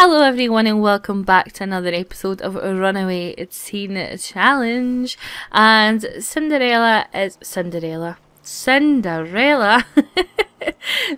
Hello everyone and welcome back to another episode of Runaway Teen Challenge. And Cinderella,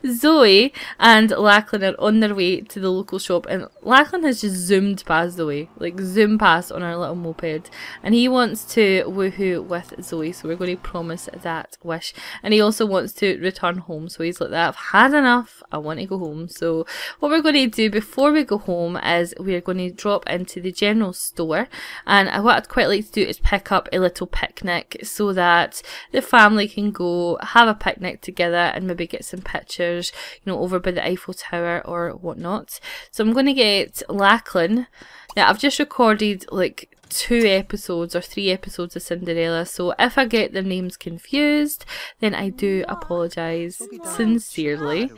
Zoe and Lachlan are on their way to the local shop, and Lachlan has just zoomed past Zoe, like zoomed past on our little moped, and he wants to woohoo with Zoe, so we're going to promise that wish. And he also wants to return home, so he's like that, I've had enough, I want to go home. So what we're going to do before we go home is we're going to drop into the general store, and what I'd quite like to do is pick up a little picnic so that the family can go have a picnic together and maybe get some pictures, you know, over by the Eiffel Tower or whatnot. So I'm going to get Lachlan. Now I've just recorded like 2 episodes or 3 episodes of Cinderella, so if I get their names confused then I do apologise sincerely.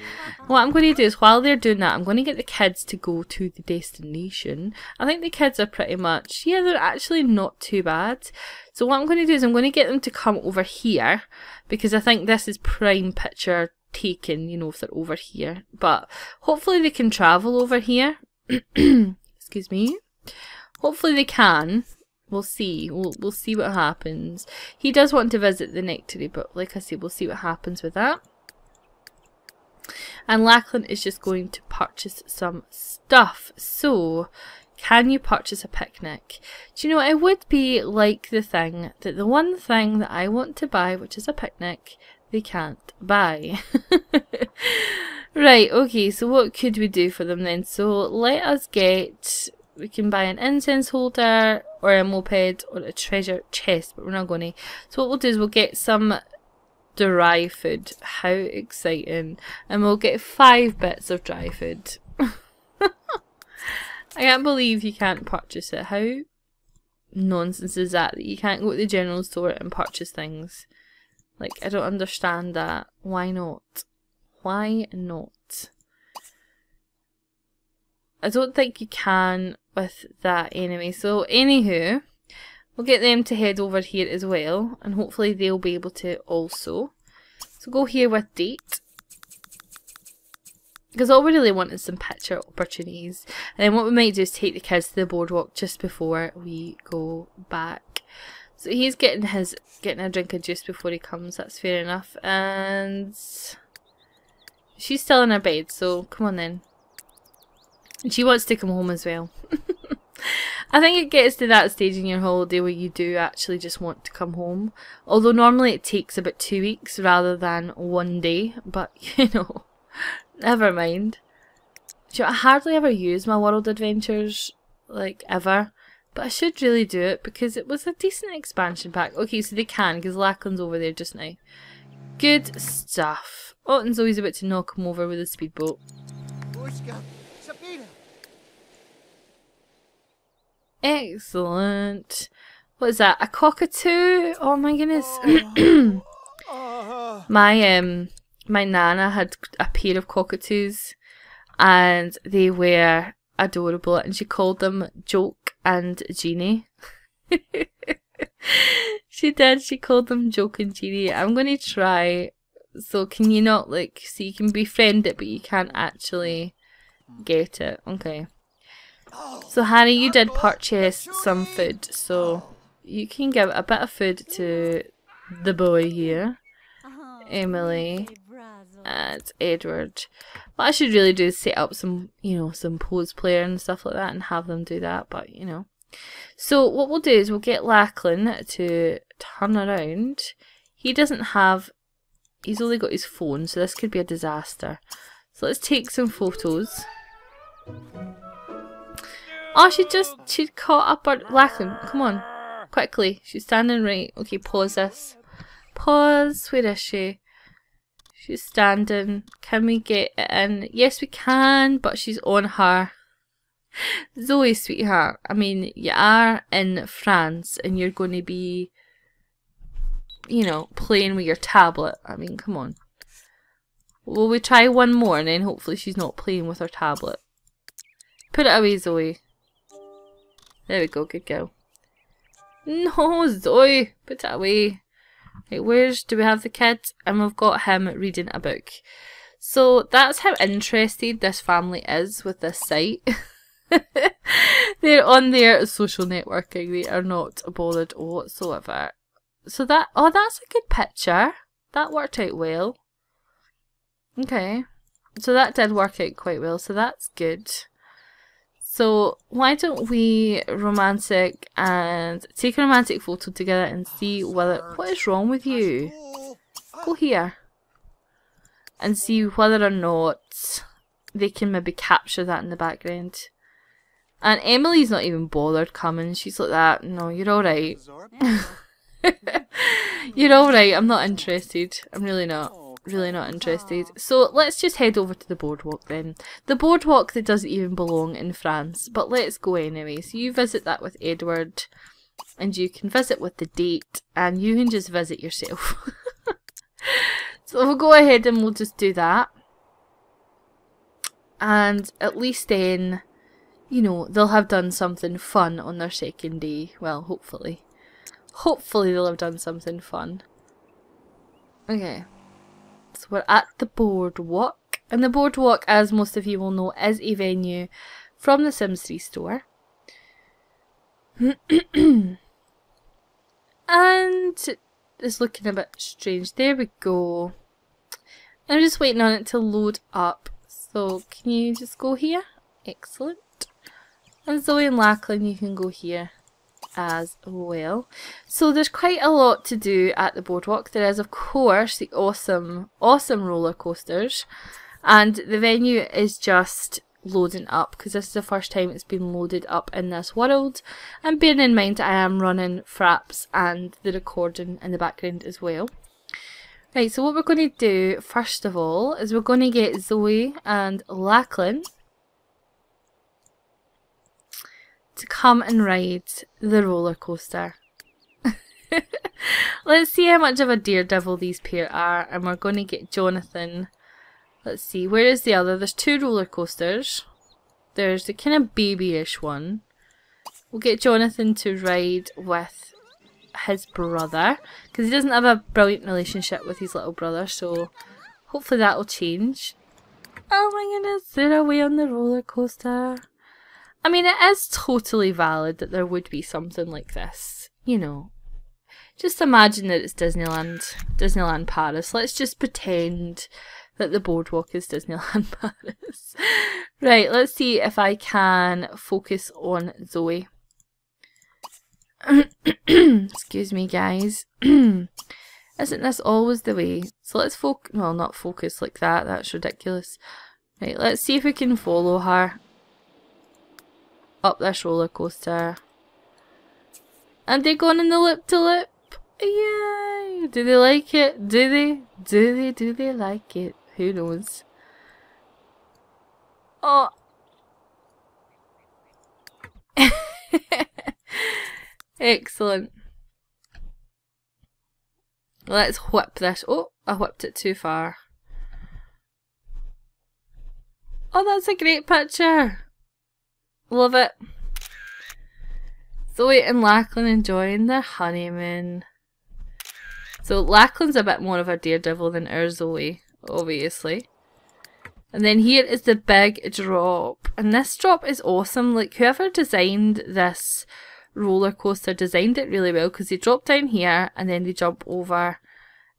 What I'm going to do is while they're doing that, I'm going to get the kids to go to the destination. I think the kids are pretty much, yeah, they're actually not too bad. So what I'm going to do is I'm going to get them to come over here, because I think this is prime picture taken, you know, if they're over here. But hopefully they can travel over here. Excuse me. Hopefully they can. We'll see. We'll see what happens. He does want to visit the nectary, but like I said, we'll see what happens with that. And Lachlan is just going to purchase some stuff. So, can you purchase a picnic? Do you know, it would be like the thing that the one thing that I want to buy, which is a picnic, they can't buy. Right, okay, so what could we do for them then? So let us get, we can buy an incense holder or a moped or a treasure chest, but we're not going to. So what we'll do is we'll get some dry food. How exciting. And we'll get 5 bits of dry food. I can't believe you can't purchase it. How nonsense is that you can't go to the general store and purchase things? Like, I don't understand that. Why not? Why not? I don't think you can with that anyway. So, anywho, we'll get them to head over here as well, and hopefully they'll be able to also. So, go here with date. Because all we really want is some picture opportunities. And then what we might do is take the kids to the boardwalk just before we go back. So he's getting a drink of juice before he comes, that's fair enough. And she's still in her bed, so come on then. And she wants to come home as well. I think it gets to that stage in your holiday where you do actually just want to come home. Although normally it takes about 2 weeks rather than 1 day, but you know. Never mind. Do you know, I hardly ever use my World Adventures, like, ever. But I should really do it because it was a decent expansion pack. Okay, so they can, because Lachlan's over there just now. Good stuff. Oh, and Zoe's about to knock him over with a speedboat. Excellent. What is that? A cockatoo? Oh my goodness. My nana had a pair of cockatoos and they were adorable, and she called them Joke and Genie. She did, she called them Joke and Genie. I'm going to try. So can you not, like, so you can befriend it but you can't actually get it. Okay. So Harry, you did purchase some food, so you can give a bit of food to the boy here. Emily. And Edward. What I should really do is set up some, you know, some pose player and stuff like that and have them do that, but you know. So what we'll do is we'll get Lachlan to turn around. He doesn't have, he's only got his phone, so this could be a disaster. So let's take some photos. Oh, she caught up our, Lachlan, come on, quickly, she's standing right. Okay, pause this. Pause, where is she? She's standing. Can we get it in? Yes, we can, but she's on her. Zoe, sweetheart. I mean, you are in France and you're going to be, you know, playing with your tablet. I mean, come on. Will we try one more and then hopefully she's not playing with her tablet? Put it away, Zoe. There we go, good girl. No, Zoe, put it away. Right, do we have the kid? And we've got him reading a book. So that's how interested this family is with this site. They're on their social networking. They are not bothered whatsoever. So that, oh, that's a good picture. That worked out well. Okay. So that did work out quite well. So that's good. So why don't we romantic and take a romantic photo together and see whether, what is wrong with you? Go here. And see whether or not they can maybe capture that in the background. And Emily's not even bothered coming. She's like that. No, you're alright. You're alright. I'm not interested. I'm really not. Really not interested. So let's just head over to the boardwalk then. The boardwalk that doesn't even belong in France. But let's go anyway. So you visit that with Edward. And you can visit with the date. And you can just visit yourself. So we'll go ahead and we'll just do that. And at least then, you know, they'll have done something fun on their second day. Well, hopefully. Hopefully they'll have done something fun. Okay. So we're at the boardwalk. And the boardwalk, as most of you will know, is a venue from the Sims 3 store. And it's looking a bit strange. There we go. I'm just waiting on it to load up. So can you just go here? Excellent. And Zoe and Lachlan, you can go here as well. So there's quite a lot to do at the boardwalk. There is, of course, the awesome roller coasters. And the venue is just loading up because this is the first time it's been loaded up in this world. And bearing in mind I am running Fraps and the recording in the background as well. Right, so what we're going to do first of all is we're going to get Zoe and Lachlan to come and ride the roller coaster. Let's see how much of a daredevil these pair are, and we're going to get Jonathan. Let's see, where is the other? There's two roller coasters. There's the kind of babyish one. We'll get Jonathan to ride with his brother, because he doesn't have a brilliant relationship with his little brother, so hopefully that will change. Oh my goodness, they're away on the roller coaster. I mean, it is totally valid that there would be something like this, you know. Just imagine that it's Disneyland Paris. Let's just pretend that the boardwalk is Disneyland Paris. Right, let's see if I can focus on Zoe. Excuse me, guys. Isn't this always the way? So let's well, not focus like that. That's ridiculous. Right, let's see if we can follow her up this roller coaster. And they're going in the loop-to-loop. Yay! Do they like it? Do they? Do they like it? Who knows? Oh. Excellent. Let's whip this. Oh, I whipped it too far. Oh, that's a great picture. Love it. Zoe and Lachlan enjoying their honeymoon. So Lachlan's a bit more of a daredevil than our Zoe, obviously. And then here is the big drop. And this drop is awesome. Like, whoever designed this roller coaster designed it really well, because they drop down here and then they jump over.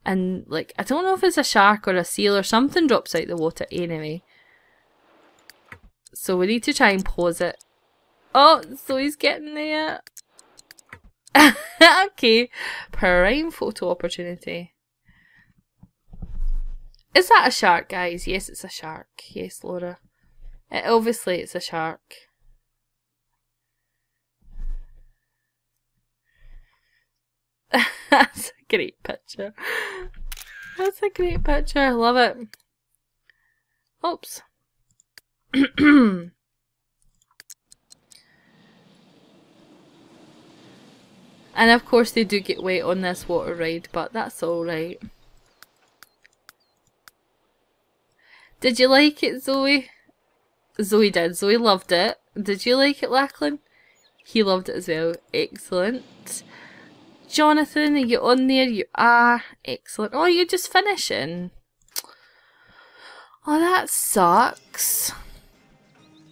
And, like, I don't know if it's a shark or a seal or something drops out the water anyway. So we need to try and pause it. Oh, Zoe's getting there. Okay. Prime photo opportunity. Is that a shark, guys? Yes, it's a shark. Yes, Laura. Obviously, it's a shark. That's a great picture. That's a great picture. I love it. Oops. And of course they do get wet on this water ride, but that's alright. Did you like it, Zoe? Zoe did. Zoe loved it. Did you like it, Lachlan? He loved it as well. Excellent. Jonathan, are you on there? You are. Excellent. Oh, you're just finishing. Oh, that sucks.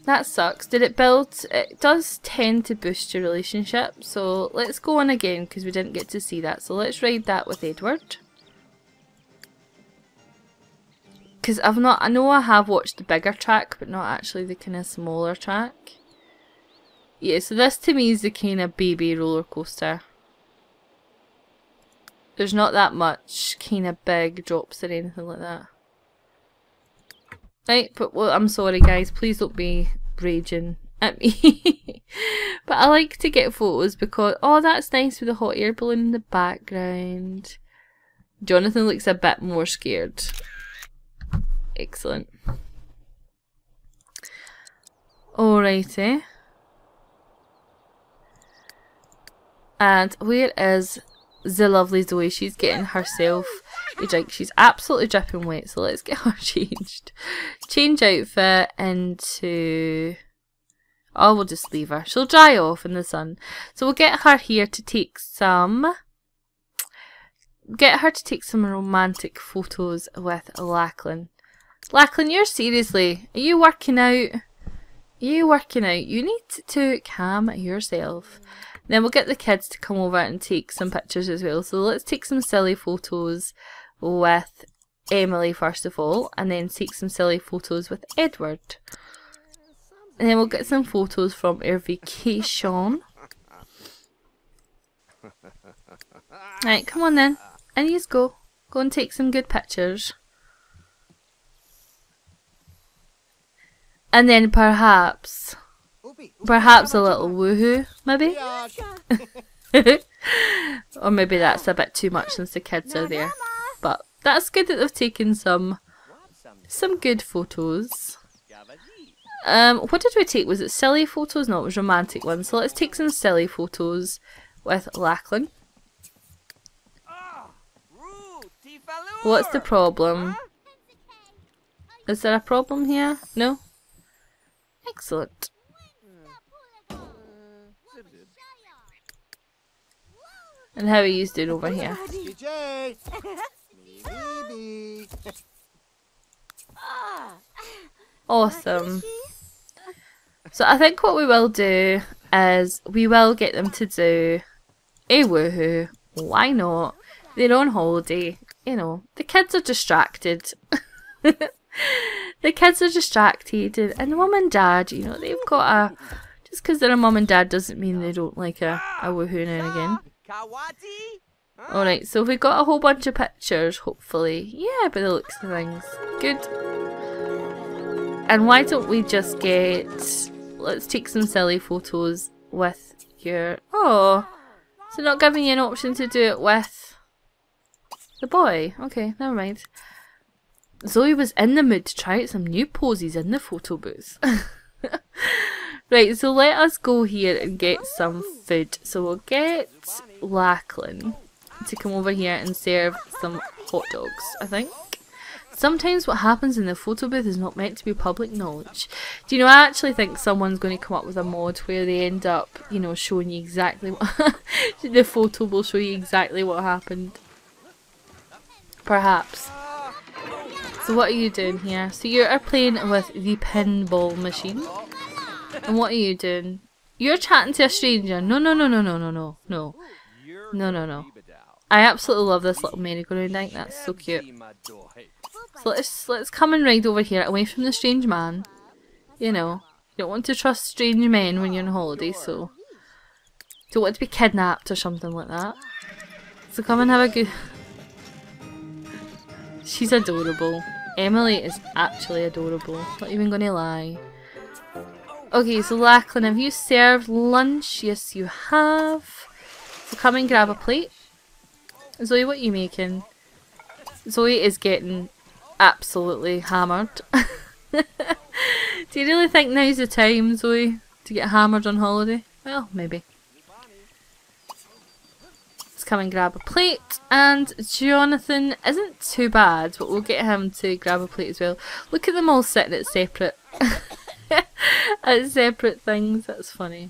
That sucks. Did it build? It does tend to boost your relationship. So let's go on again because we didn't get to see that. So let's ride that with Edward. Because I know I have watched the bigger track, but not actually the kind of smaller track. Yeah, so this to me is the kind of baby roller coaster. There's not that much kind of big drops or anything like that. Right, but well, I'm sorry guys, please don't be raging at me. But I like to get photos because, oh, that's nice with the hot air balloon in the background. Jonathan looks a bit more scared. Excellent. Alrighty. And where is the lovely Zoe? She's getting herself a drink. She's absolutely dripping wet, so let's get her changed. Change outfit into... oh, we'll just leave her. She'll dry off in the sun. So we'll get her here to take some... get her to take some romantic photos with Lachlan. Lachlan, you're seriously... are you working out? Are you working out? You need to calm yourself. Then we'll get the kids to come over and take some pictures as well. So let's take some silly photos with Emily first of all, and then take some silly photos with Edward. And then we'll get some photos from our vacation. Right, come on then. And you go. Go and take some good pictures. And then perhaps a little woohoo, maybe? Or maybe that's a bit too much since the kids are there. But that's good that they've taken some good photos. What did we take? Was it silly photos? No, it was romantic ones. So let's take some silly photos with Lachlan. What's the problem? Is there a problem here? No? Excellent. And how are you doing over here? Awesome. So I think what we will do is we will get them to do a woohoo. Why not? They're on holiday. You know, the kids are distracted. The kids are distracted, and mum and dad, you know, they've got a... just because they're a mum and dad doesn't mean they don't like a woohoo now and again. Alright, so we got a whole bunch of pictures, hopefully. Yeah, by the looks of things. Good. And why don't we just get... let's take some silly photos with your... oh, so not giving you an option to do it with the boy. Okay, never mind. Zoe was in the mood to try out some new poses in the photo booth. Right, so let us go here and get some food. So we'll get Lachlan to come over here and serve some hot dogs, I think. Sometimes what happens in the photo booth is not meant to be public knowledge. Do you know, I actually think someone's going to come up with a mod where they end up, you know, showing you exactly what... the photo will show you exactly what happened. Perhaps. So what are you doing here? So you are playing with the pinball machine. And what are you doing? You're chatting to a stranger. No, no, no, no, no, no, no, no. No, no, no. I absolutely love this little merry-go-round. I think that's so cute. So let's come and ride over here, away from the strange man. You know, you don't want to trust strange men when you're on holiday, so... don't want to be kidnapped or something like that. So come and have a good... she's adorable. Emily is actually adorable. Not even gonna lie. Okay, so Lachlan, have you served lunch? Yes, you have. So come and grab a plate. Zoe, what are you making? Zoe is getting absolutely hammered. Do you really think now's the time, Zoe, to get hammered on holiday? Well, maybe. Let's come and grab a plate. And Jonathan isn't too bad, but we'll get him to grab a plate as well. Look at them all sitting at separate... at separate things. That's funny.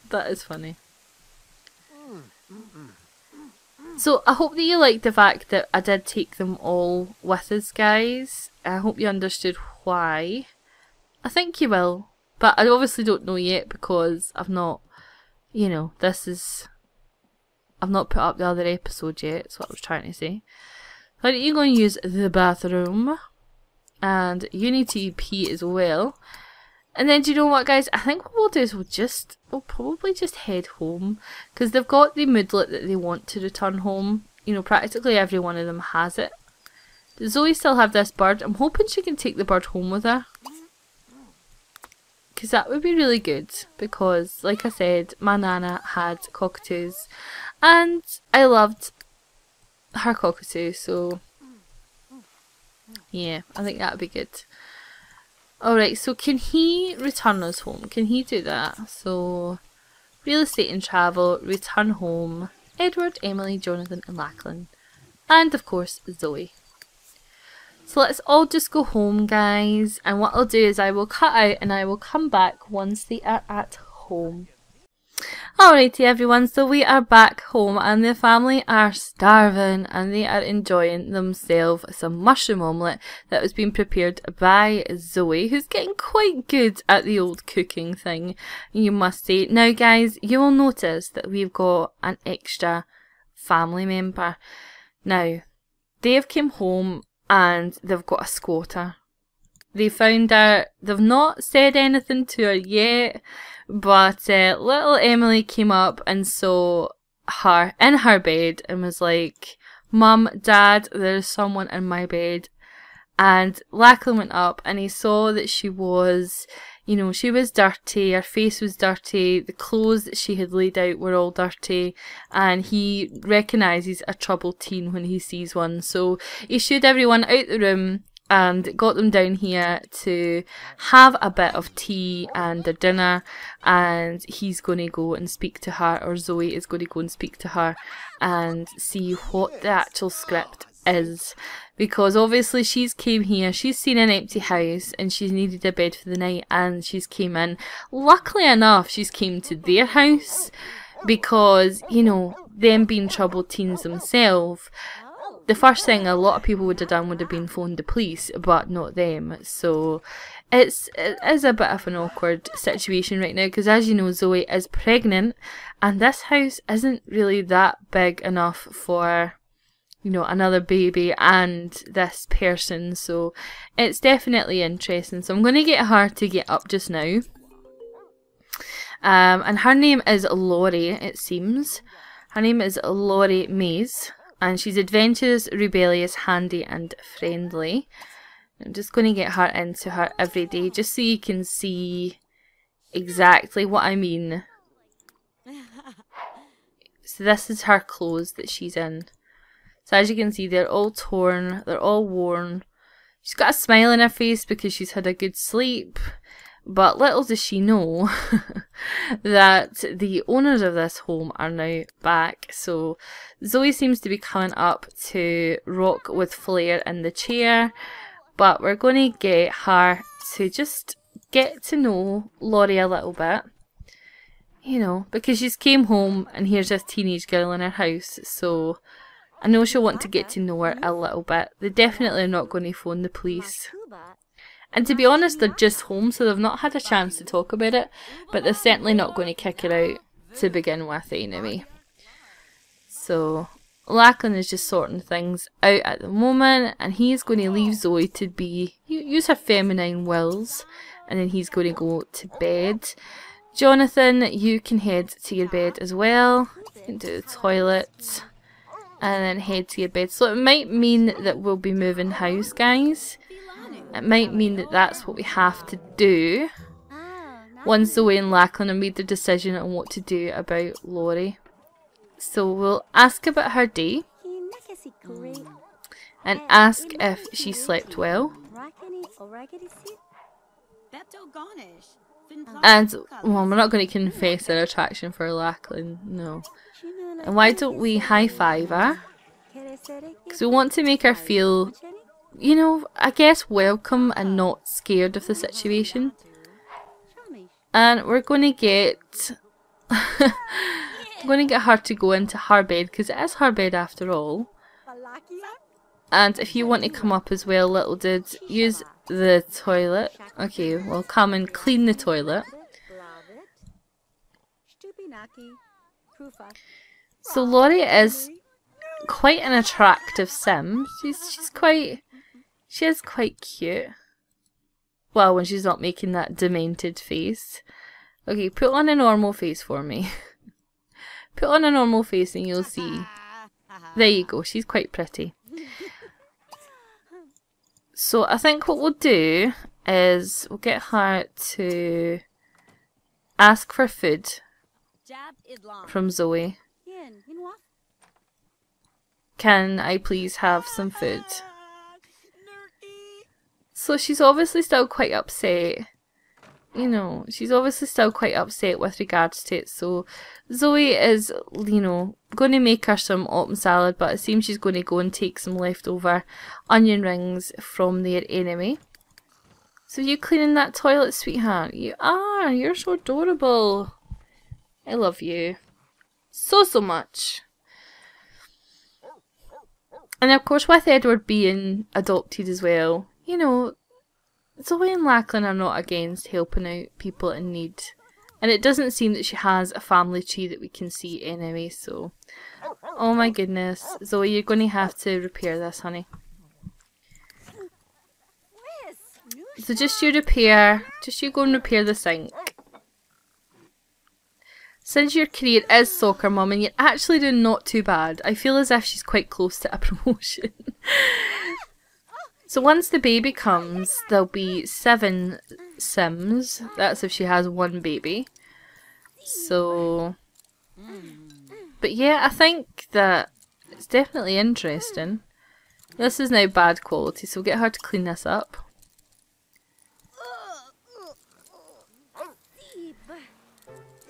That is funny. So I hope that you liked the fact that I did take them all with us, guys. I hope you understood why. I think you will. But I obviously don't know yet because I've not, you know, I've not put up the other episode yet, that's what I was trying to say. But you're going to use the bathroom. And you need to pee as well. And then, do you know what, guys? I think what we'll do is we'll probably just head home. Because they've got the moodlet that they want to return home. You know, practically every one of them has it. Does Zoe still have this bird? I'm hoping she can take the bird home with her. Because that would be really good. Because, like I said, my Nana had cockatoos. And I loved her cockatoo, so yeah, I think that would be good. Alright, so can he return us home? Can he do that? So, real estate and travel, return home, Edward, Emily, Jonathan and Lachlan. And of course, Zoe. So let's all just go home, guys. And what I'll do is I will cut out and I will come back once they are at home. Alrighty everyone, so we are back home and the family are starving and they are enjoying themselves some mushroom omelette that was being prepared by Zoe, who's getting quite good at the old cooking thing, you must say. Now guys, you will notice that we've got an extra family member. Now, they've come home and they've got a squatter. They found her, they've not said anything to her yet, but little Emily came up and saw her in her bed and was like, Mum, Dad, there's someone in my bed. And Lachlan went up and he saw that she was, you know, she was dirty, her face was dirty, the clothes that she had laid out were all dirty, and he recognises a troubled teen when he sees one. So he shooed everyone out the room and got them down here to have a bit of tea and their dinner, and he's going to go and speak to her, or Zoe is going to go and speak to her and see what the actual script is, because obviously she's came here, she's seen an empty house and she's needed a bed for the night and she's came in. Luckily enough, she's came to their house because, you know, them being troubled teens themselves, the first thing a lot of people would have done would have been phoned the police, but not them. So it is a bit of an awkward situation right now because, as you know, Zoe is pregnant and this house isn't really that big enough for, you know, another baby and this person. So it's definitely interesting. So I'm going to get her to get up just now. And her name is Laurie, it seems. Her name is Laurie Mays. And she's adventurous, rebellious, handy and friendly. I'm just going to get her into her every day just so you can see exactly what I mean. So this is her clothes that she's in. So as you can see, they're all torn, they're all worn. She's got a smile on her face because she's had a good sleep. But little does she know that the owners of this home are now back. So Zoe seems to be coming up to rock with Flair in the chair. But we're going to get her to just get to know Laurie a little bit. You know, because she's came home and here's this teenage girl in her house. So I know she'll want to get to know her a little bit. They definitely are not going to phone the police. And to be honest, they're just home, so they've not had a chance to talk about it, but they're certainly not going to kick her out to begin with anyway. So Lachlan is just sorting things out at the moment, and he's going to leave Zoe to use her feminine wills, and then he's going to go to bed. Jonathan, you can head to your bed as well. You can do the toilet, and then head to your bed. So it might mean that we'll be moving house, guys. It might mean that that's what we have to do once Zoe and Lachlan have made their decision on what to do about Laurie. So we'll ask about her day and ask if she slept well. And, well, we're not going to confess our attraction for Lachlan, no. And why don't we high-five her? Because we want to make her feel, you know, I guess welcome and not scared of the situation. And we're going to get her to go into her bed because it is her bed after all. And if you want to come up as well, little dude, use the toilet. Okay, we'll come and clean the toilet. So Laurie is quite an attractive sim. She is quite cute. Well, when she's not making that demented face. Okay, put on a normal face for me. Put on a normal face and you'll see. There you go, she's quite pretty. So I think what we'll do is we'll get her to ask for food from Zoe. Can I please have some food? So she's obviously still quite upset. You know, she's obviously still quite upset with regards to it. So Zoe is, you know, going to make her some autumn salad, but it seems she's going to go and take some leftover onion rings from their enemy. So you cleaning that toilet, sweetheart? You are. You're so adorable. I love you so much. And of course, with Edward being adopted as well, you know, Zoe and Lachlan are not against helping out people in need. And it doesn't seem that she has a family tree that we can see anyway, so... Oh my goodness. Zoe, you're going to have to repair this, honey. So just you go and repair the sink. Since your career is soccer mum and you're actually doing not too bad, I feel as if she's quite close to a promotion. So once the baby comes, there'll be 7 Sims. That's if she has one baby. So... But yeah, I think that it's definitely interesting. This is now bad quality, so we'll get her to clean this up.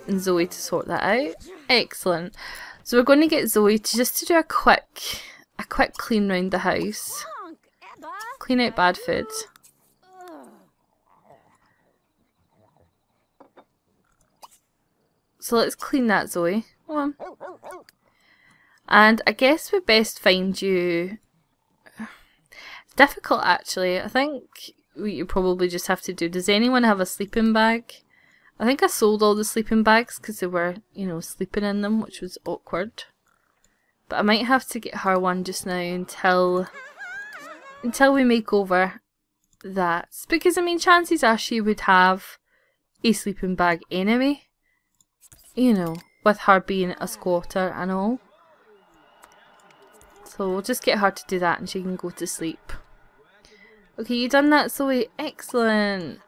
And Zoe to sort that out. Excellent. So we're going to get Zoe to do a quick clean round the house. Clean out bad food. So let's clean that, Zoe. Come on. And I guess we best find you... It's difficult actually. I think what you probably just have to do... Does anyone have a sleeping bag? I think I sold all the sleeping bags because they were, you know, sleeping in them, which was awkward. But I might have to get her one just now until we make over that. Because, I mean, chances are she would have a sleeping bag anyway. You know, with her being a squatter and all. So we'll just get her to do that and she can go to sleep. Okay, you done that, Zoe? Excellent.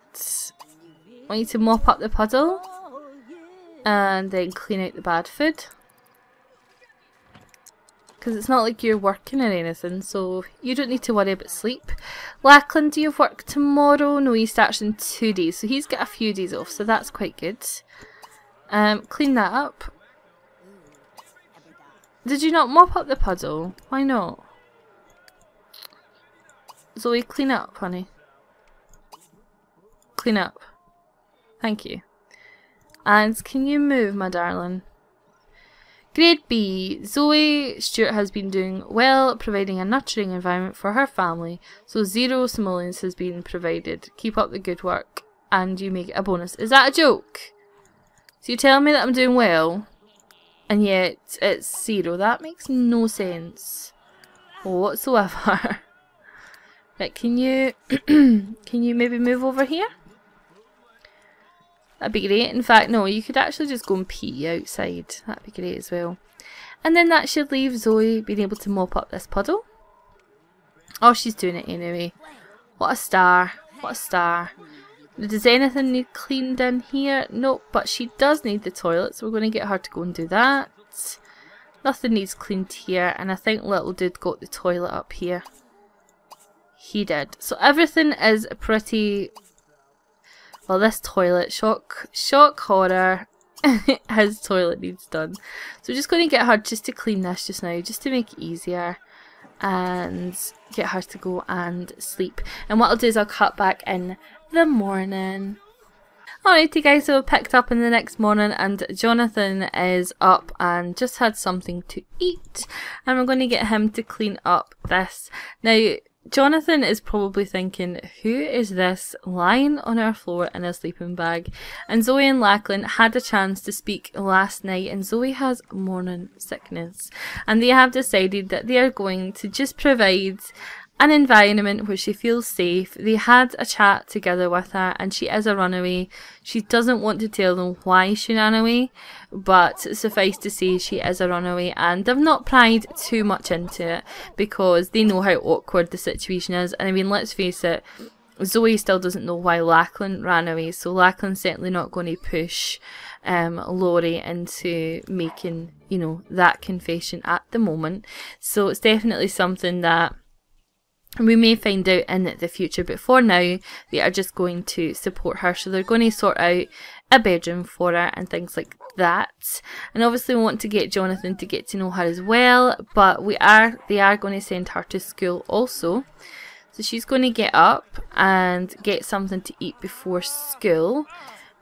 I want you to mop up the puddle. And then clean out the bad food. Because it's not like you're working or anything, so you don't need to worry about sleep. Lachlan, do you have work tomorrow? No, he starts in 2 days, so he's got a few days off, so that's quite good. Clean that up. Did you not mop up the puddle? Why not? Zoe, clean up, honey. Clean up. Thank you. And can you move, my darling? Grade B. Zoe Stewart has been doing well, providing a nurturing environment for her family, so 0 simoleons has been provided. Keep up the good work, and you make it a bonus. Is that a joke? So you tell me that I'm doing well, and yet it's 0. That makes no sense whatsoever. Right, can you maybe move over here? That'd be great. In fact, no, you could actually just go and pee outside. That'd be great as well. And then that should leave Zoe being able to mop up this puddle. Oh, she's doing it anyway. What a star. What a star. Does anything need cleaned in here? Nope, but she does need the toilet, so we're going to get her to go and do that. Nothing needs cleaned here, and I think little dude got the toilet up here. He did. So everything is pretty... Well, this toilet, shock horror, his toilet needs done. So we're just going to get her just to clean this just now, just to make it easier. And get her to go and sleep. And what I'll do is I'll cut back in the morning. Alrighty guys, so I picked up in the next morning and Jonathan is up and just had something to eat. And we're going to get him to clean up this. Now, Jonathan is probably thinking, who is this lying on our floor in a sleeping bag? And Zoe and Lachlan had a chance to speak last night, and Zoe has morning sickness. And they have decided that they are going to just provide an environment where she feels safe. They had a chat together with her, and she is a runaway. She doesn't want to tell them why she ran away, but suffice to say she is a runaway, and they've not pried too much into it because they know how awkward the situation is. And I mean, let's face it, Zoe still doesn't know why Lachlan ran away, so Lachlan's certainly not going to push Laurie into making, you know, that confession at the moment. So it's definitely something that we may find out in the future, but for now they are just going to support her. So they're going to sort out a bedroom for her and things like that. And obviously we want to get Jonathan to get to know her as well, but they are going to send her to school also. So she's going to get up and get something to eat before school.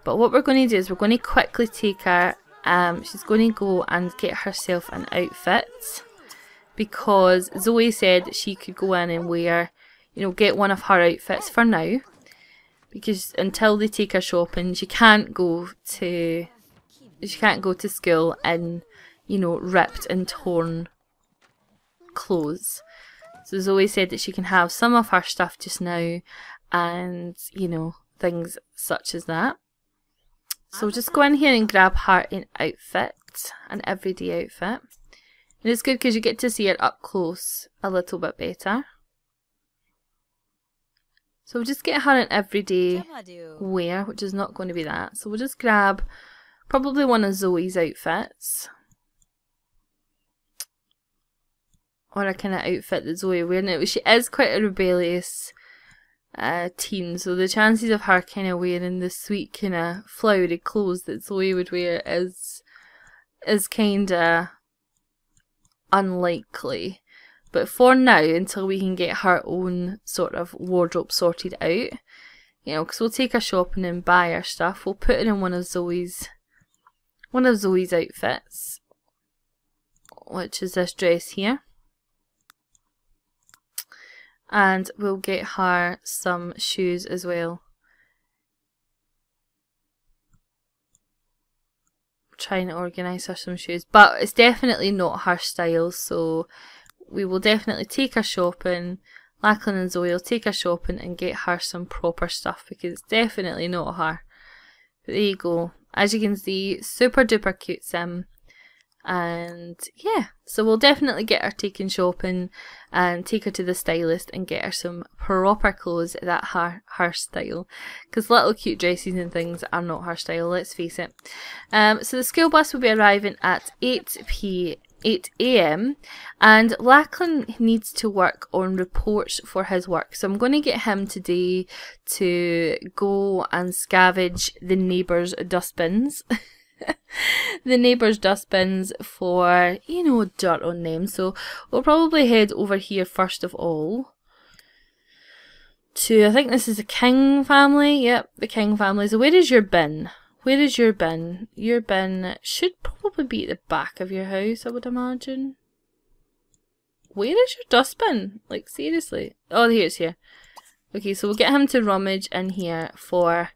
But what we're going to do is we're going to quickly take her, she's going to go and get herself an outfit, because Zoe said that she could go in and wear, you know, get one of her outfits for now, because until they take her shopping, she can't go to school in, you know, ripped and torn clothes. So Zoe said that she can have some of her stuff just now, and, you know, things such as that. So we'll just go in here and grab her an outfit, an everyday outfit. And it's good because you get to see her up close a little bit better. So we'll just get her an everyday wear, which is not going to be that. So we'll just grab probably one of Zoe's outfits, or a kind of outfit that Zoe wears. Now, she is quite a rebellious teen, so the chances of her kind of wearing the sweet kind of flowery clothes that Zoe would wear is kind of unlikely. But for now, until we can get her own sort of wardrobe sorted out, you know, because we'll take her shopping and buy her stuff, we'll put her in one of Zoe's outfits, which is this dress here, and we'll get her some shoes as well. Trying to organise her some shoes, but it's definitely not her style, so we will definitely take her shopping. Lachlan and Zoe will take her shopping and get her some proper stuff, because it's definitely not her. But there you go. As you can see, super duper cute sim. And yeah, so we'll definitely get her taken shopping and take her to the stylist and get her some proper clothes that her style, because little cute dresses and things are not her style, let's face it. So the school bus will be arriving at 8 AM, and Lachlan needs to work on reports for his work, so I'm going to get him today to go and scavenge the neighbours' dustbins. The neighbours' dustbins for, you know, dirt on them. So we'll probably head over here first of all to, I think this is the King family. Yep, the King family. So where is your bin? Where is your bin? Your bin should probably be at the back of your house, I would imagine. Where is your dustbin? Like, seriously. Oh, here it's here. Okay, so we'll get him to rummage in here for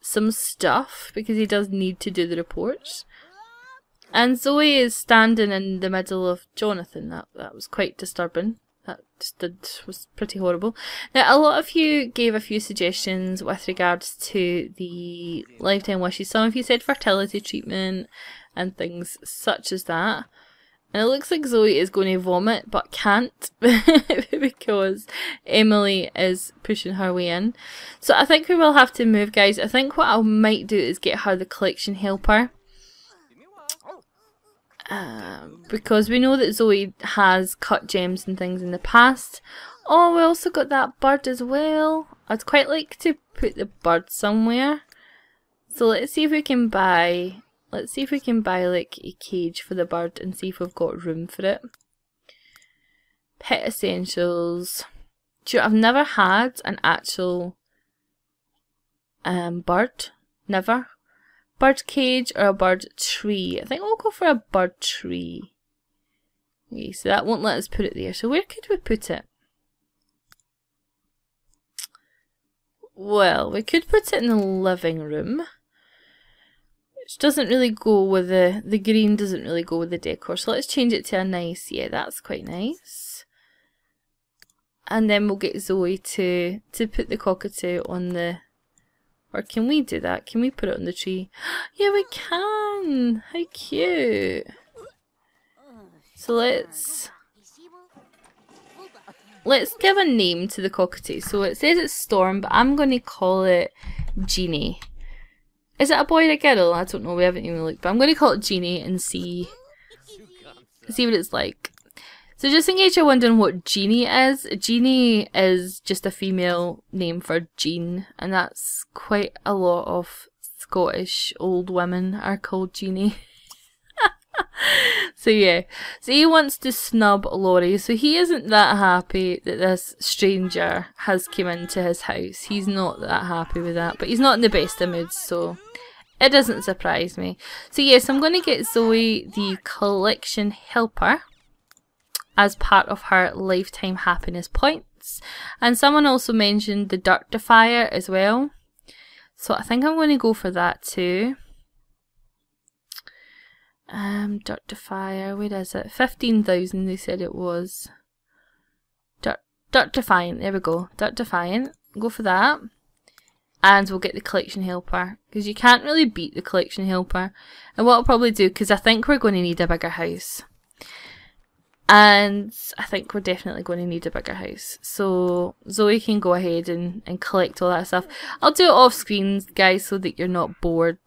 some stuff, because he does need to do the reports. And Zoe is standing in the middle of Jonathan. That was quite disturbing. That just was pretty horrible. Now, a lot of you gave a few suggestions with regards to the lifetime wishes. Some of you said fertility treatment and things such as that. And it looks like Zoe is going to vomit, but can't, because Emily is pushing her way in. So I think we will have to move, guys. I think what I might do is get her the collection helper. Because we know that Zoe has cut gems and things in the past. Oh, we also got that bird as well. I'd quite like to put the bird somewhere. So let's see if we can buy... Let's see if we can buy like a cage for the bird and see if we've got room for it. Pet essentials. Do you know, I've never had an actual bird. Never. Bird cage or a bird tree. I think we'll go for a bird tree. Okay, so that won't let us put it there. So where could we put it? Well, we could put it in the living room. Which doesn't really go with the green doesn't really go with the decor. So let's change it to a nice, yeah, that's quite nice. And then we'll get Zoe to put the cockatoo on the, or can we do that? Can we put it on the tree? Yeah, we can! How cute! So let's give a name to the cockatoo. So it says it's Storm, but I'm going to call it Jeannie. Is it a boy or a girl? I don't know, we haven't even looked, but I'm going to call it Jeannie and see what it's like. So just in case you're wondering what Jeannie is just a female name for Jean, and that's quite a lot of Scottish old women are called Jeannie. So yeah, so he wants to snub Laurie, so he isn't that happy that this stranger has come into his house. He's not that happy with that, but he's not in the best of moods, so it doesn't surprise me. So yes, I'm going to get Zoe the collection helper as part of her lifetime happiness points, and someone also mentioned the dirtifier as well, so I think I'm going to go for that too. Dirtifier, where is it? 15,000 they said it was. Dirtifiant, there we go. Dirtifiant, go for that. And we'll get the collection helper, because you can't really beat the collection helper. And what I'll probably do, because I think we're going to need a bigger house. And I think we're definitely going to need a bigger house. So Zoe can go ahead and collect all that stuff. I'll do it off screen, guys, so that you're not bored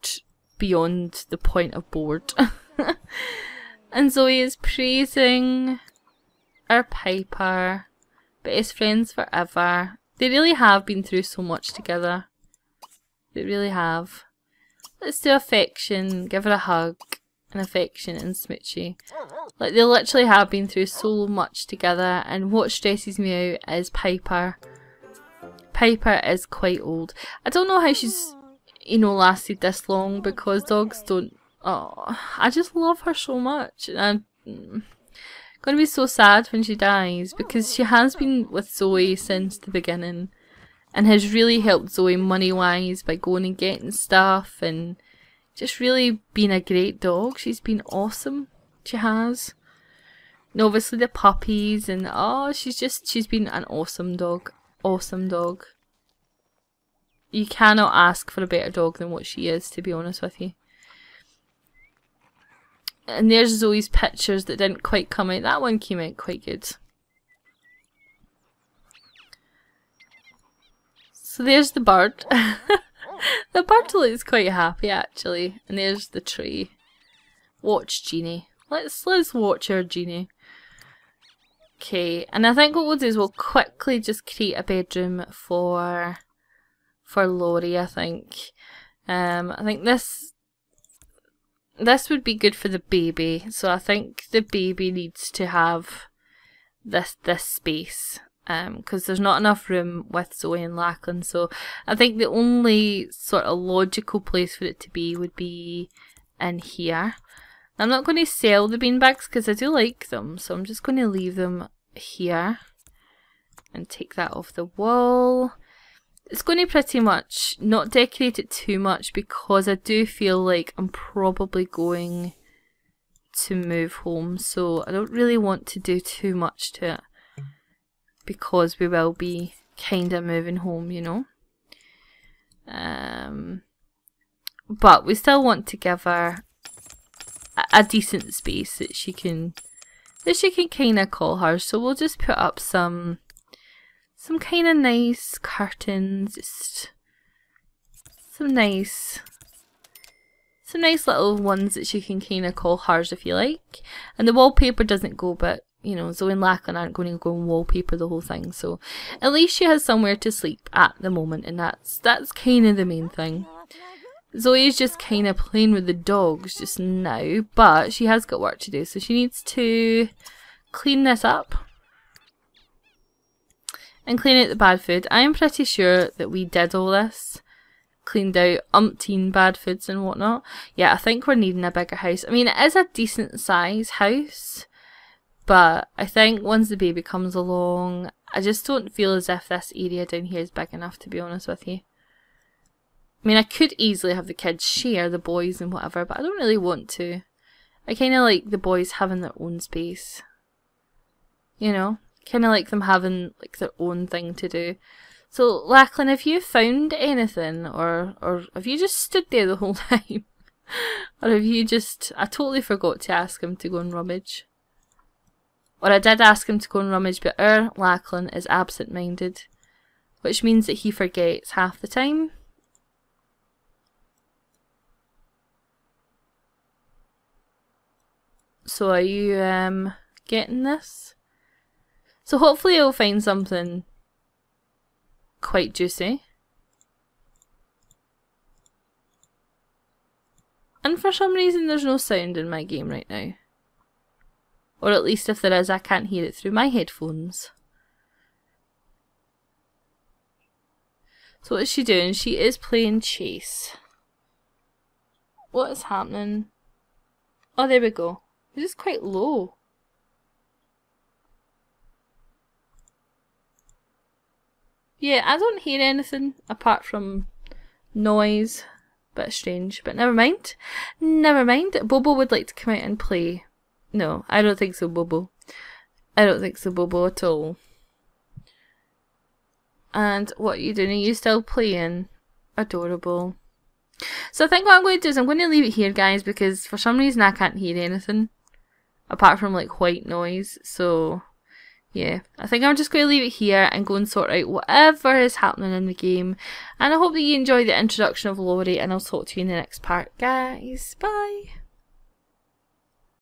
beyond the point of bored. And Zoe is praising our Piper, best friends forever. They really have been through so much together. They really have. Let's do affection, give her a hug, and affection and smoochy. Like, they literally have been through so much together, and what stresses me out is Piper. Piper is quite old. I don't know how she's, you know, lasted this long, because dogs don't. Oh, I just love her so much. And I'm going to be so sad when she dies, because she has been with Zoe since the beginning and has really helped Zoe money wise by going and getting stuff and just really been a great dog. She's been awesome. She has. And obviously the puppies, and oh, she's been an awesome dog. Awesome dog. You cannot ask for a better dog than what she is, to be honest with you. And there's Zoe's pictures that didn't quite come out. That one came out quite good. So there's the bird. The bird looks quite happy actually. And there's the tree. Watch Jeannie. Let's watch our Jeannie. Okay, and I think what we'll do is we'll quickly just create a bedroom for Laurie, I think. I think this would be good for the baby, so I think the baby needs to have this space, because there's not enough room with Zoe and Lachlan, so I think the only sort of logical place for it to be would be in here. I'm not going to sell the beanbags because I do like them, so I'm just going to leave them here and take that off the wall. It's going to pretty much not decorate it too much, because I do feel like I'm probably going to move home, so I don't really want to do too much to it, because we will be kind of moving home, you know. But we still want to give her a decent space that she can kind of call hers, so we'll just put up some kind of nice curtains, just some nice little ones that she can kind of call hers if you like. And the wallpaper doesn't go, but you know, Zoe and Lachlan aren't going to go and wallpaper the whole thing, so at least she has somewhere to sleep at the moment, and that's kind of the main thing. Zoe's just kind of playing with the dogs just now, but she has got work to do, so she needs to clean this up. And clean out the bad food. I'm pretty sure that we did all this. Cleaned out umpteen bad foods and whatnot. Yeah, I think we're needing a bigger house. I mean, it is a decent size house, but I think once the baby comes along I just don't feel as if this area down here is big enough, to be honest with you. I mean, I could easily have the kids share, the boys and whatever, but I don't really want to. I kind of like the boys having their own space. You know? Kind of like them having like their own thing to do. So, Lachlan, have you found anything? Or have you just stood there the whole time? Or have you just... I totally forgot to ask him to go and rummage. Or I did ask him to go and rummage, but our Lachlan is absent-minded. Which means that he forgets half the time. So are you getting this? So hopefully I'll find something quite juicy. And for some reason there's no sound in my game right now. Or at least if there is, I can't hear it through my headphones. So what is she doing? She is playing chase. What is happening? Oh, there we go. This is quite low. Yeah, I don't hear anything apart from noise. Bit strange, but never mind. Never mind. Bobo would like to come out and play. No, I don't think so, Bobo. I don't think so, Bobo, at all. And what are you doing? Are you still playing? Adorable. So I think what I'm going to do is I'm going to leave it here, guys, because for some reason I can't hear anything. Apart from like white noise. So yeah, I think I'm just going to leave it here and go and sort out whatever is happening in the game. And I hope that you enjoy the introduction of Laurie, and I'll talk to you in the next part, guys. Bye!